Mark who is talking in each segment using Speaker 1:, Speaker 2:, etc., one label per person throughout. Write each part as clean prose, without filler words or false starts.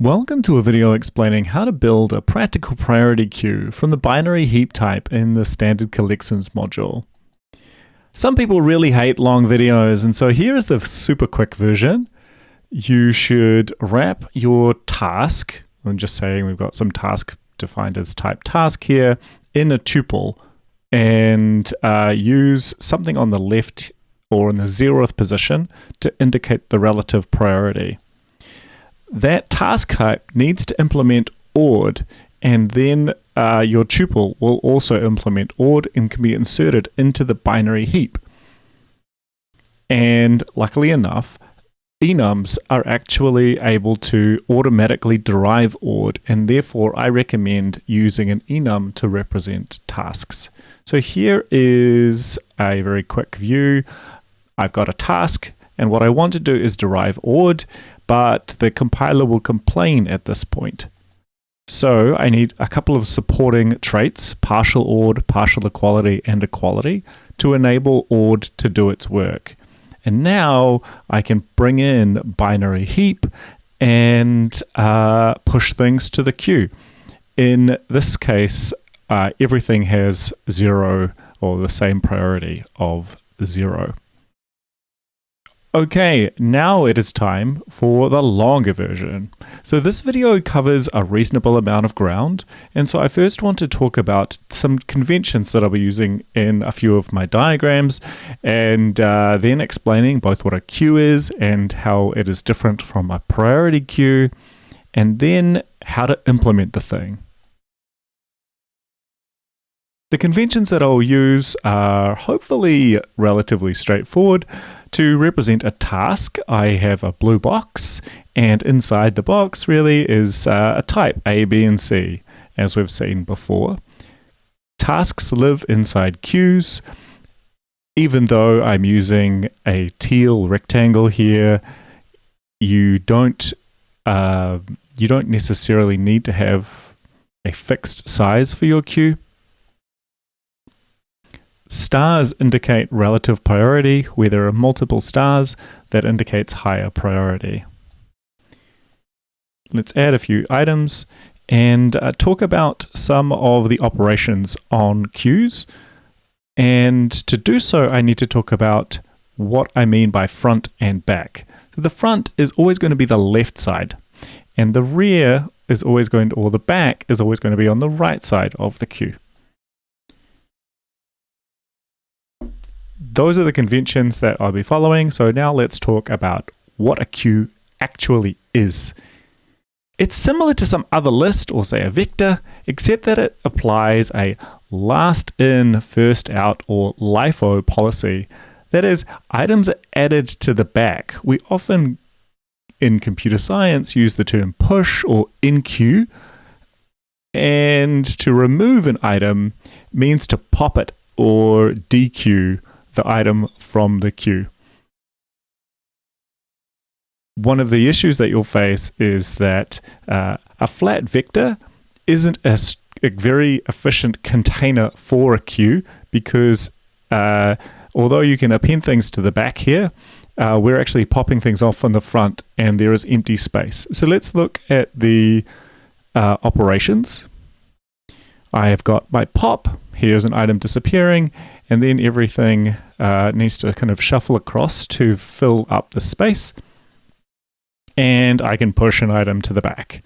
Speaker 1: Welcome to a video explaining how to build a practical priority queue from the binary heap type in the standard collections module. Some people really hate long videos, and so here is the super quick version. You should wrap your task, I'm just saying we've got some task defined as type task here, in a tuple, and use something on the left or in the 0th position to indicate the relative priority. That task type needs to implement ORD, and then your tuple will also implement ORD and can be inserted into the binary heap. And luckily enough, enums are actually able to automatically derive ORD, and therefore I recommend using an enum to represent tasks. So here is a very quick view. I've got a task, and what I want to do is derive ORD, but the compiler will complain at this point. So I need a couple of supporting traits, partial ORD, partial equality, and equality, to enable ORD to do its work. And now I can bring in binary heap and push things to the queue. In this case, everything has 0 or the same priority of 0. Okay, now it is time for the longer version. So this video covers a reasonable amount of ground, and so I first want to talk about some conventions that I'll be using in a few of my diagrams, and then explaining both what a queue is and how it is different from a priority queue, and then how to implement the thing. The conventions that I'll use are hopefully relatively straightforward. To represent a task, I have a blue box, and inside the box really is a type A, B, and C, as we've seen before. Tasks live inside queues. Even though I'm using a teal rectangle here, you don't necessarily need to have a fixed size for your queue. Stars indicate relative priority. Where there are multiple stars, that indicates higher priority. Let's add a few items and talk about some of the operations on queues. And to do so, I need to talk about what I mean by front and back. So the front is always going to be the left side, and the rear is always going to, or the back is always going to be on the right side of the queue. Those are the conventions that I'll be following. So now let's talk about what a queue actually is. It's similar to some other list, or say a vector, except that it applies a last in, first out, or LIFO policy. That is, items are added to the back. We often, in computer science, use the term push or enqueue. And to remove an item means to pop it or dequeue the item from the queue. One of the issues that you'll face is that a flat vector isn't a very efficient container for a queue, because although you can append things to the back here, we're actually popping things off on the front and there is empty space. So let's look at the operations. I have got my pop, here's an item disappearing, and then everything needs to kind of shuffle across to fill up the space. And I can push an item to the back.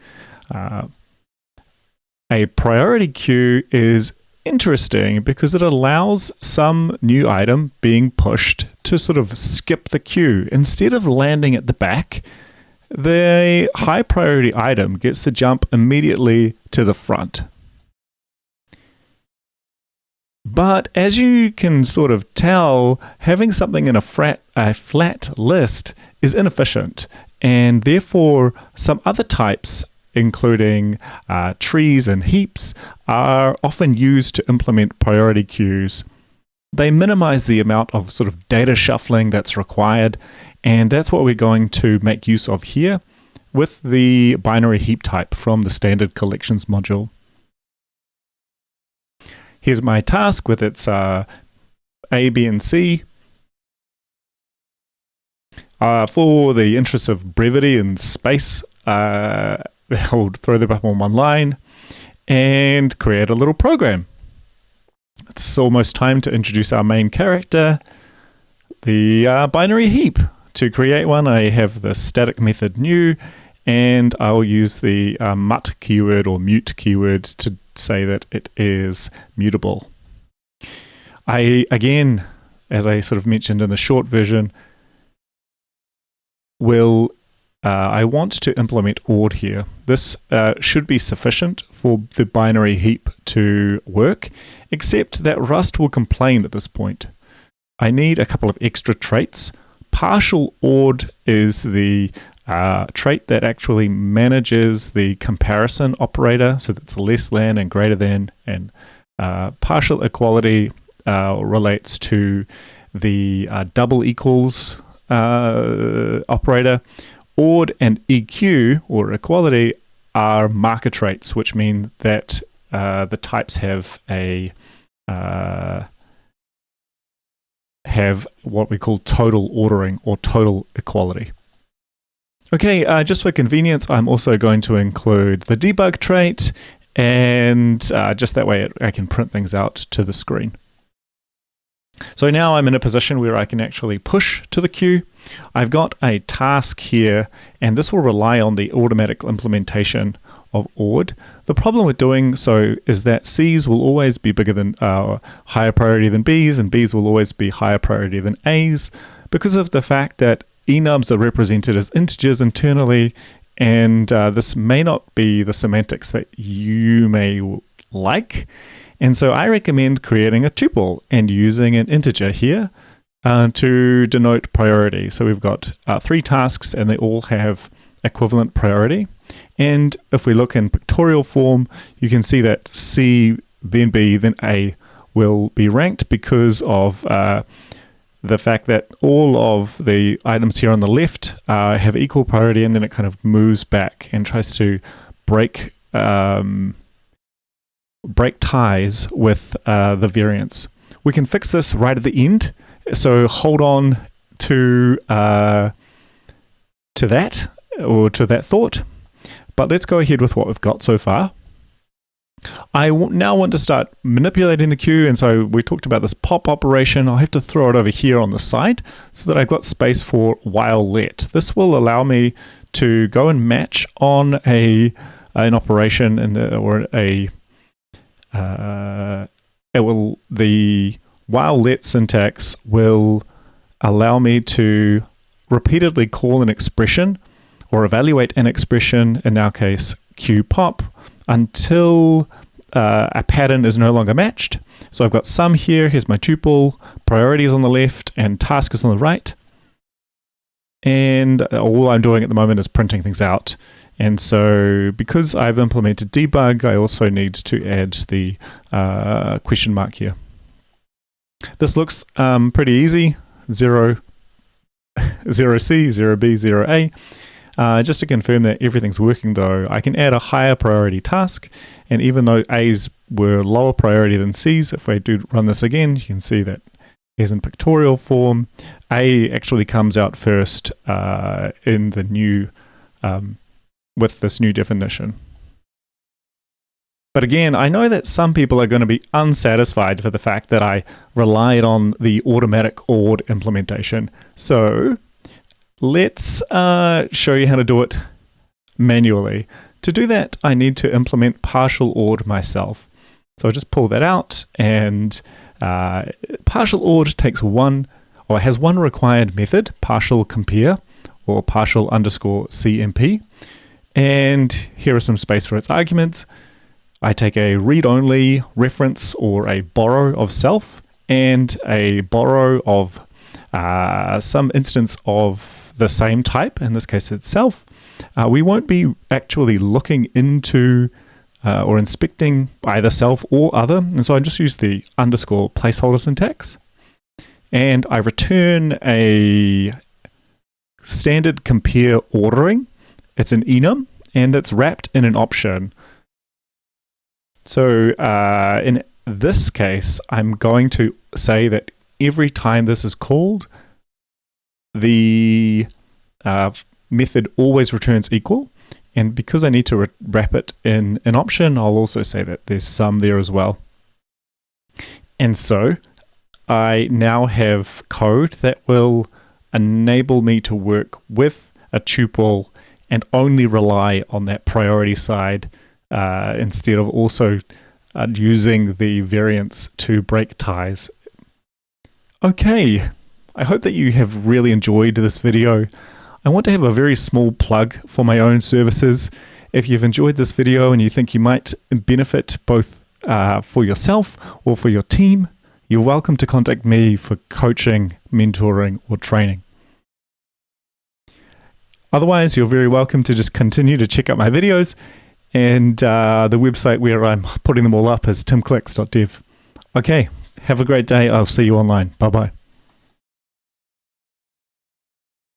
Speaker 1: A priority queue is interesting because it allows some new item being pushed to sort of skip the queue. Instead of landing at the back, the high priority item gets to jump immediately to the front. But as you can sort of tell, having something in a flat list is inefficient, and therefore some other types, including trees and heaps, are often used to implement priority queues. They minimize the amount of sort of data shuffling that's required, and that's what we're going to make use of here with the binary heap type from the standard collections module. Here's my task with its A, B, and C. For the interest of brevity and space, I'll throw them up on one line and create a little program. It's almost time to introduce our main character, the binary heap. To create one, I have the static method new, and I'll use the mut keyword or mute keyword to say that it is mutable. Again, as I sort of mentioned in the short version, I want to implement ORD here. This should be sufficient for the binary heap to work, except that Rust will complain at this point. I need a couple of extra traits. PartialOrd is the trait that actually manages the comparison operator, so that's less than and greater than, and partial equality relates to the double equals operator. ORD and EQ, or equality, are marker traits, which mean that the types have what we call total ordering or total equality. Okay, just for convenience, I'm also going to include the debug trait, and just that way I can print things out to the screen. So now I'm in a position where I can actually push to the queue. I've got a task here, and this will rely on the automatic implementation of ORD. The problem with doing so is that C's will always be bigger than higher priority than B's, and B's will always be higher priority than A's, because of the fact that enums are represented as integers internally, and this may not be the semantics that you may like. And so I recommend creating a tuple and using an integer here to denote priority. So we've got 3 tasks, and they all have equivalent priority. And if we look in pictorial form, you can see that C, then B, then A will be ranked because of the fact that all of the items here on the left have equal priority, and then it kind of moves back and tries to break ties with the variance. We can fix this right at the end, so hold on to that, or to that thought. But let's go ahead with what we've got so far. I now want to start manipulating the queue, and so we talked about this pop operation. I'll have to throw it over here on the side so that I've got space for while let. This will allow me to go and match on an operation the while let syntax will allow me to repeatedly call an expression or evaluate an expression, in our case queue pop, until a pattern is no longer matched. So I've got sum here, here's my tuple, priority is on the left, and task is on the right. And all I'm doing at the moment is printing things out. And so because I've implemented debug, I also need to add the question mark here. This looks pretty easy. 0C, 0B, 0A. Just to confirm that everything's working though, I can add a higher priority task, and even though A's were lower priority than C's, if I do run this again, you can see that as in pictorial form, A actually comes out first in the new, with this new definition. But again, I know that some people are going to be unsatisfied for the fact that I relied on the automatic ORD implementation. So let's show you how to do it manually. To do that, I need to implement PartialOrd myself. So I'll just pull that out, and PartialOrd takes has one required method, partialCompare or partial_CMP. And here is some space for its arguments. I take a read-only reference or a borrow of self and a borrow of some instance of the same type, in this case itself. We won't be actually looking into or inspecting either self or other, and so I just use the underscore placeholder syntax, and I return a standard compare ordering. It's an enum, and it's wrapped in an option. So in this case, I'm going to say that every time this is called, the method always returns equal, And because I need to wrap it in an option, I'll also say that there's some there as well. And so I now have code that will enable me to work with a tuple and only rely on that priority side instead of also using the variants to break ties. Okay, I hope that you have really enjoyed this video. I want to have a very small plug for my own services. If you've enjoyed this video and you think you might benefit both for yourself or for your team, you're welcome to contact me for coaching, mentoring, or training. Otherwise, you're very welcome to just continue to check out my videos, and the website where I'm putting them all up is timclicks.dev. Okay, have a great day. I'll see you online. Bye-bye.